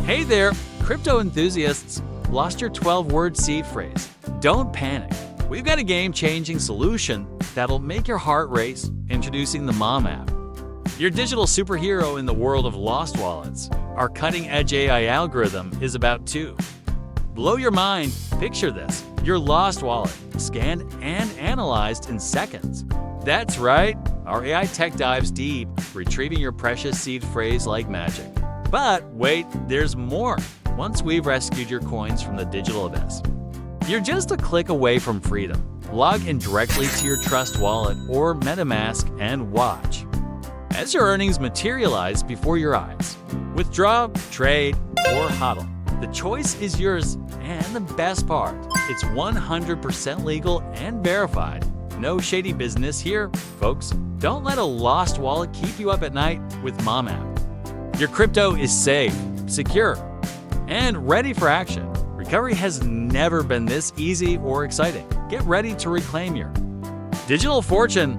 Hey there, crypto enthusiasts! Lost your 12-word seed phrase? Don't panic. We've got a game-changing solution that'll make your heart race. Introducing the Mom app. Your digital superhero in the world of lost wallets. Our cutting-edge AI algorithm is about to blow your mind. Picture this: your lost wallet, scanned and analyzed in seconds. That's right, our AI tech dives deep, retrieving your precious seed phrase like magic. But wait, there's more. Once we've rescued your coins from the digital abyss, you're just a click away from freedom. Log in directly to your Trust Wallet or MetaMask and watch as your earnings materialize before your eyes. Withdraw, trade, or hodl. The choice is yours, and the best part, it's 100% legal and verified. No shady business here, folks. Don't let a lost wallet keep you up at night with Mom app. Your crypto is safe, secure, and ready for action. Recovery has never been this easy or exciting. Get ready to reclaim your digital fortune